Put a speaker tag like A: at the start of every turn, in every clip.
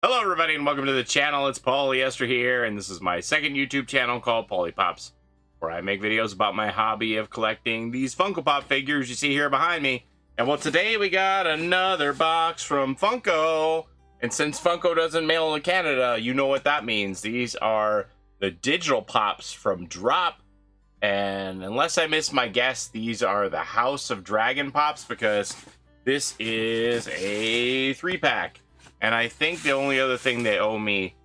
A: Hello everybody and welcome to the channel. It's Paulie ESTHER here, and this is my second YouTube channel called Paulie Pops, where I make videos about my hobby of collecting these Funko Pop figures you see here behind me. And well, today we got another box from Funko, and since Funko doesn't mail to Canada, you know what that means. These are the digital pops from Drop, and unless I miss my guess, these are the House of Dragon Pops, because this is a 3-pack. And I think the only other thing they owe me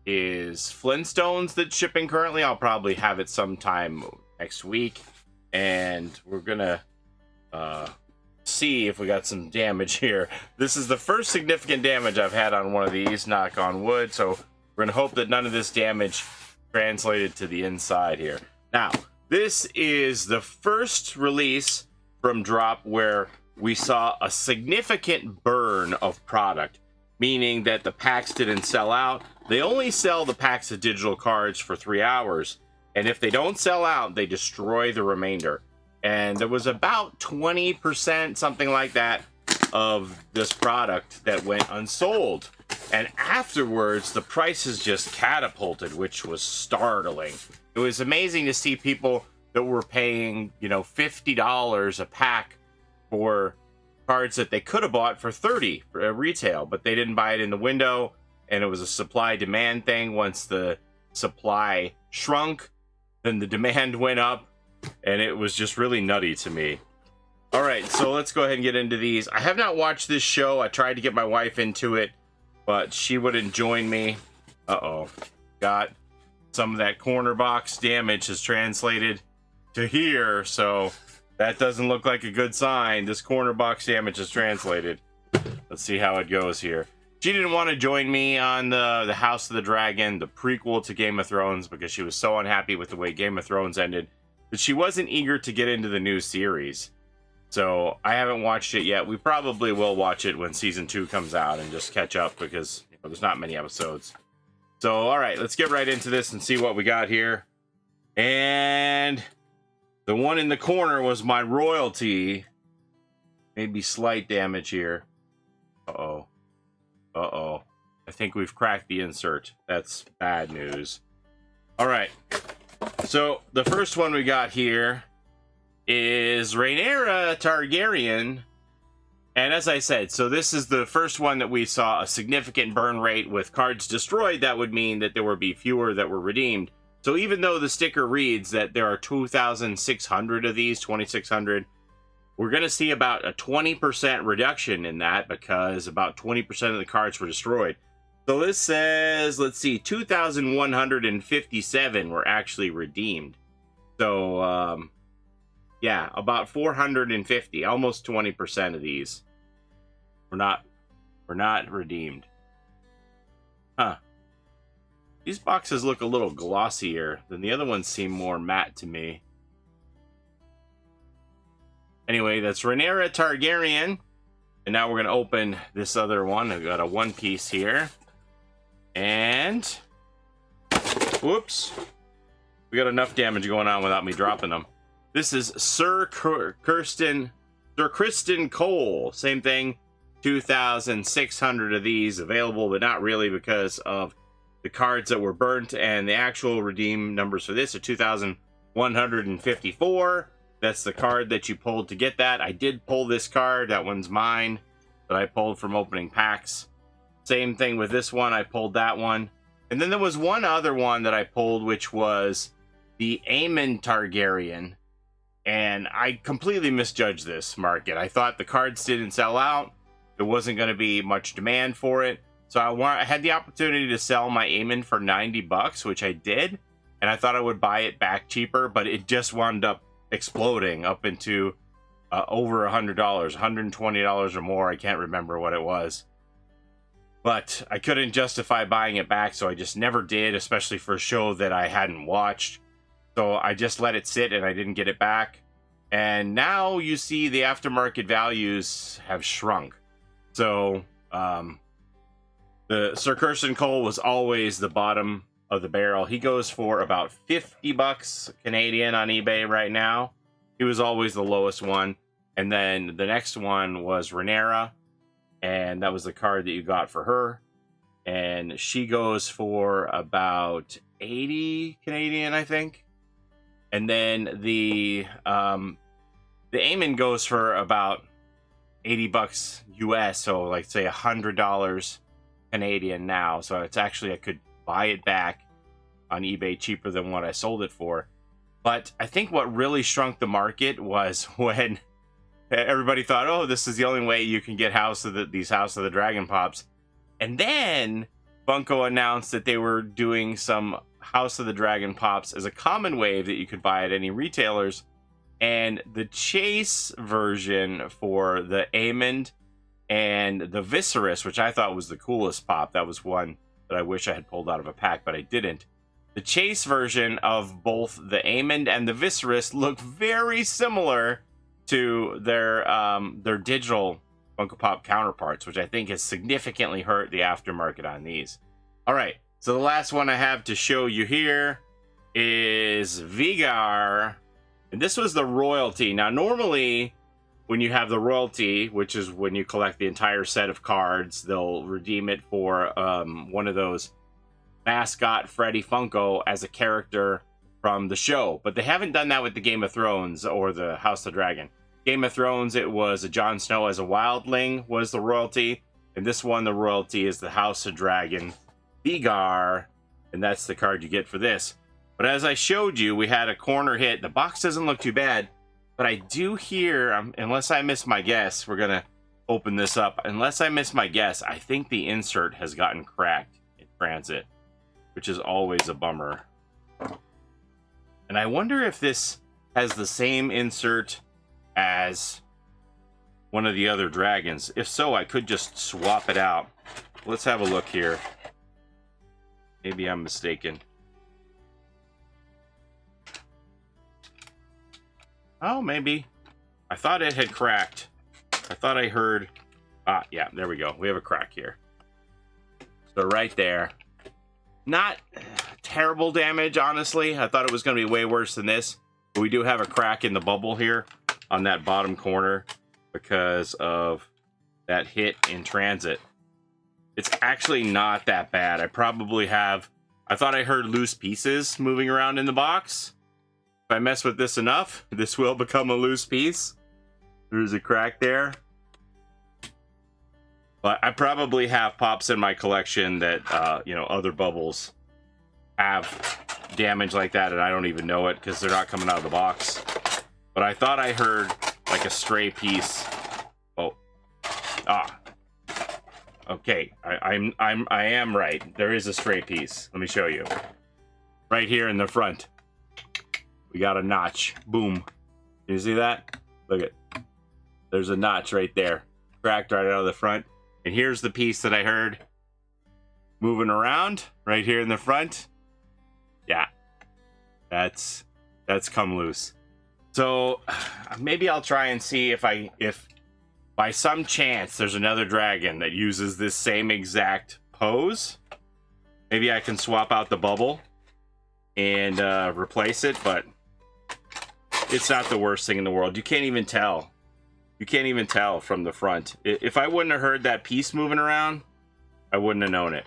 A: is Flintstones that's shipping currently. I'll probably have it sometime next week. And we're gonna see if we got some damage here. This is the first significant damage I've had on one of these, knock on wood. So we're gonna hope that none of this damage translated to the inside here. Now, this is the first release from Drop where we saw a significant burn of product, meaning that the packs didn't sell out. They only sell the packs of digital cards for 3 hours, and if they don't sell out, they destroy the remainder. And there was about 20%, something like that, of this product that went unsold. And afterwards, the prices just catapulted, which was startling. It was amazing to see people that were paying, you know, $50 a pack for cards that they could have bought for $30 for retail, but they didn't buy it in the window, and it was a supply demand thing. Once the supply shrunk, then the demand went up, and it was just really nutty to me. All right, so let's go ahead and get into these. I have not watched this show. I tried to get my wife into it, but she wouldn't join me. Got some of that corner box damage has translated to here, so that doesn't look like a good sign. This corner box damage is translated. Let's see how it goes here. She didn't want to join me on the House of the Dragon, the prequel to Game of Thrones, because she was so unhappy with the way Game of Thrones ended. But she wasn't eager to get into the new series. So I haven't watched it yet. We probably will watch it when season 2 comes out and just catch up, because there's not many episodes. So, all right, let's get right into this and see what we got here. And the one in the corner was my royalty. Maybe slight damage here. Uh-oh. I think we've cracked the insert. That's bad news. All right. So the first one we got here is Rhaenyra Targaryen. And as I said, so this is the first one that we saw a significant burn rate with cards destroyed. That would mean that there would be fewer that were redeemed. So even though the sticker reads that there are 2,600 of these, 2,600, we're going to see about a 20% reduction in that, because about 20% of the cards were destroyed. So this says, let's see, 2,157 were actually redeemed. So, yeah, about 450, almost 20% of these were not redeemed. Huh. These boxes look a little glossier than the other ones, seem more matte to me. Anyway, that's Rhaenyra Targaryen. And now we're going to open this other one. I've got a one piece here. And whoops. We got enough damage going on without me dropping them. This is Sir Criston Cole. Same thing. 2,600 of these available, but not really, because of the cards that were burnt, and the actual redeem numbers for this are 2,154. That's the card that you pulled to get that. I did pull this card. That one's mine, that I pulled from opening packs. Same thing with this one. I pulled that one. And then there was one other one that I pulled, which was the Aemon Targaryen. And I completely misjudged this market. I thought the cards didn't sell out. There wasn't going to be much demand for it. So I had the opportunity to sell my Aemon for 90 bucks, which I did. And I thought I would buy it back cheaper, but it just wound up exploding up into over $100, $120 or more. I can't remember what it was. But I couldn't justify buying it back, so I just never did, especially for a show that I hadn't watched. So I just let it sit, and I didn't get it back. And now you see the aftermarket values have shrunk. So the Sir Criston Cole was always the bottom of the barrel. He goes for about 50 bucks Canadian on eBay right now. He was always the lowest one. And then the next one was Rhaenyra, and that was the card that you got for her. and she goes for about 80 Canadian, I think. And then the Aemon goes for about 80 bucks US, so like say $100 Canadian now. So it's actually, I could buy it back on eBay cheaper than what I sold it for. But I think what really shrunk the market was when everybody thought, oh, this is the only way you can get these House of the Dragon Pops. And then Funko announced that they were doing some House of the Dragon Pops as a common wave that you could buy at any retailers. And the chase version for the Aemon and the Viserys, which I thought was the coolest pop, that was one that I wish I had pulled out of a pack, but I didn't. The chase version of both the Aemon and the Viserys look very similar to their digital Funko Pop counterparts, which I think has significantly hurt the aftermarket on these. All right, so the last one I have to show you here is Veigar, and this was the royalty. Now, normally when you have the royalty, which is when you collect the entire set of cards, they'll redeem it for one of those mascot Freddy Funko as a character from the show. But they haven't done that with the Game of Thrones or the House of the Dragon. Game of Thrones, it was a Jon Snow as a wildling was the royalty. And this one, the royalty is the House of Dragon Veigar. And that's the card you get for this. But as I showed you, we had a corner hit. The box doesn't look too bad. But I do hear, unless I miss my guess, we're going to open this up. Unless I miss my guess, I think the insert has gotten cracked in transit, which is always a bummer. And I wonder if this has the same insert as one of the other dragons. If so, I could just swap it out. Let's have a look here. Maybe I'm mistaken. Oh, maybe. I thought it had cracked. I thought I heard... Ah, yeah, there we go. We have a crack here. So right there. Not terrible damage, honestly. I thought it was going to be way worse than this. But we do have a crack in the bubble here on that bottom corner because of that hit in transit. It's actually not that bad. I probably have... I thought I heard loose pieces moving around in the box. If I mess with this enough, this will become a loose piece. There's a crack there. But I probably have pops in my collection that, you know, other bubbles have damage like that, and I don't even know it because they're not coming out of the box. But I thought I heard like a stray piece. Oh, okay. I am right. There is a stray piece. Let me show you. Right here in the front, we got a notch. Boom. Can you see that? Look at. There's a notch right there, cracked right out of the front. And here's the piece that I heard moving around right here in the front. Yeah, that's come loose. So maybe I'll try and see if by some chance there's another dragon that uses this same exact pose. Maybe I can swap out the bubble and replace it, but it's not the worst thing in the world. You can't even tell. You can't even tell from the front. If I wouldn't have heard that piece moving around, I wouldn't have known it.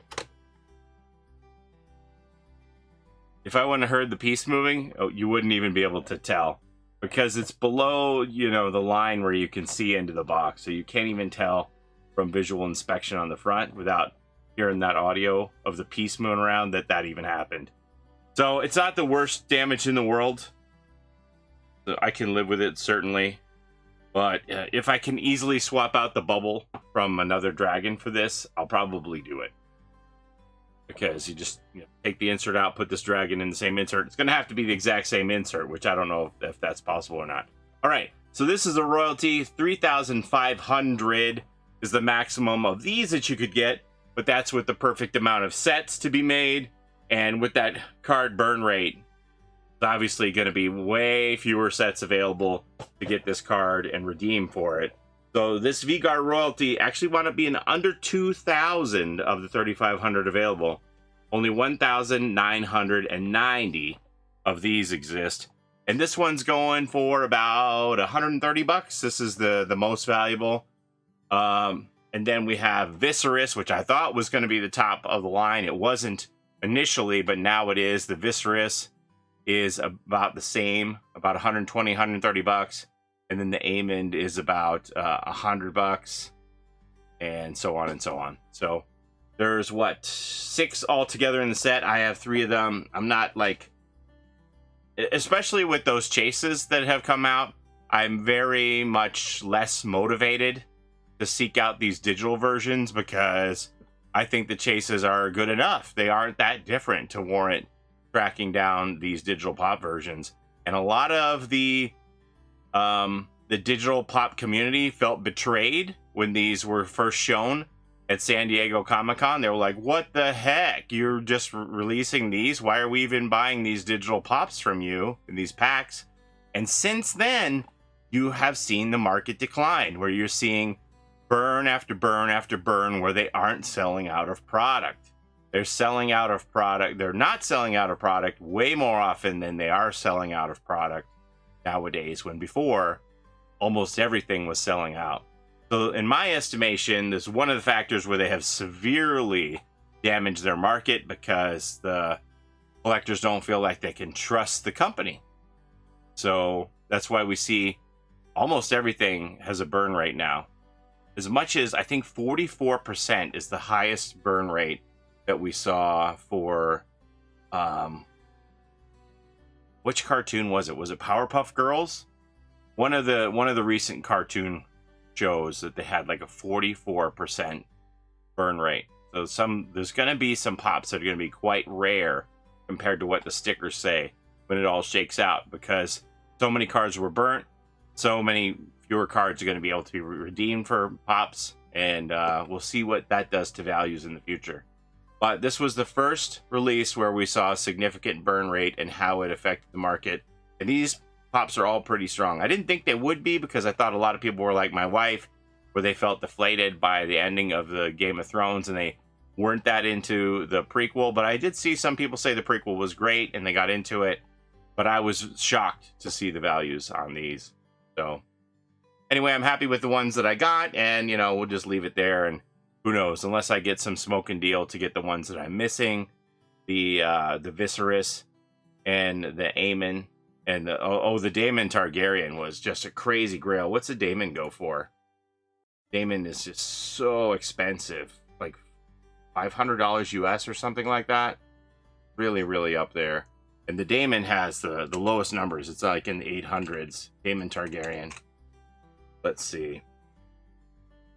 A: If I wouldn't have heard the piece moving, you wouldn't even be able to tell. Because it's below, you know, the line where you can see into the box. So you can't even tell from visual inspection on the front without hearing that audio of the piece moving around that even happened. So it's not the worst damage in the world. I can live with it, certainly. But if I can easily swap out the bubble from another dragon for this, I'll probably do it. Because you just take the insert out, put this dragon in the same insert. It's going to have to be the exact same insert, which I don't know if that's possible or not. All right, so this is a royalty. 3,500 is the maximum of these that you could get. But that's with the perfect amount of sets to be made. And with that card burn rate, it's obviously going to be way fewer sets available to get this card and redeem for it. So this Veigar royalty actually wound up being under 2,000 of the 3,500 available. Only 1,990 of these exist. And this one's going for about 130 bucks. This is the most valuable. And then we have Viscerous, which I thought was going to be the top of the line. It wasn't initially, but now it is. The Viscerous is about the same, about 120, 130 bucks. And then the Amond is about $100, and so on and so on. So there's what, 6 altogether in the set. I have 3 of them. I'm not like, especially with those chases that have come out, I'm very much less motivated to seek out these digital versions because I think the chases are good enough. They aren't that different to warrant tracking down these digital pop versions. And a lot of the digital pop community felt betrayed when these were first shown at San Diego Comic-Con. They were like, what the heck? You're just releasing these? Why are we even buying these digital pops from you in these packs? And since then, you have seen the market decline, where you're seeing burn after burn after burn where they aren't selling out of product. They're selling out of product. They're not selling out of product way more often than they are selling out of product nowadays, when before almost everything was selling out. So in my estimation, this is one of the factors where they have severely damaged their market because the collectors don't feel like they can trust the company. So that's why we see almost everything has a burn rate now. As much as, I think 44% is the highest burn rate that we saw for, which cartoon was it? Was it Powerpuff Girls? One of the recent cartoon shows that they had like a 44% burn rate. So there's going to be some pops that are going to be quite rare compared to what the stickers say when it all shakes out, because so many cards were burnt, so many fewer cards are going to be able to be redeemed for pops, and we'll see what that does to values in the future. But this was the first release where we saw a significant burn rate and how it affected the market. And these pops are all pretty strong. I didn't think they would be, because I thought a lot of people were like my wife, where they felt deflated by the ending of the Game of Thrones and they weren't that into the prequel. But I did see some people say the prequel was great and they got into it. But I was shocked to see the values on these. So anyway, I'm happy with the ones that I got, and you know, we'll just leave it there. And who knows, unless I get some smoking deal to get the ones that I'm missing, the Viscerous and the Aemon, and the Daemon Targaryen was just a crazy grail. What's a Daemon go for? Daemon is just so expensive, like $500 US or something like that. Really, really up there. And the Daemon has the lowest numbers. It's like in the 800s. Daemon Targaryen. Let's see.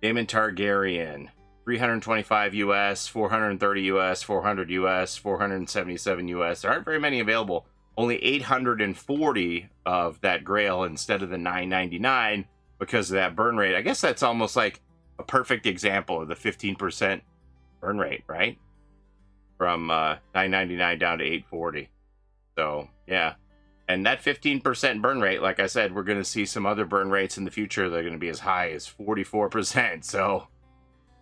A: Daemon Targaryen. 325 US, 430 US, 400 US, 477 US. There aren't very many available. Only 840 of that grail instead of the 999 because of that burn rate. I guess that's almost like a perfect example of the 15% burn rate, right? From 999 down to 840. So, yeah. And that 15% burn rate, like I said, we're going to see some other burn rates in the future that are going to be as high as 44%. So,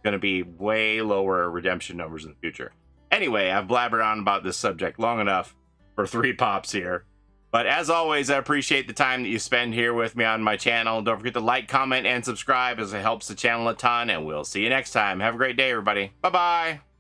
A: going to be way lower redemption numbers in the future. Anyway, I've blabbered on about this subject long enough for 3 pops here. But as always, I appreciate the time that you spend here with me on my channel. Don't forget to like, comment, and subscribe, as it helps the channel a ton. And we'll see you next time. Have a great day, everybody. Bye-bye.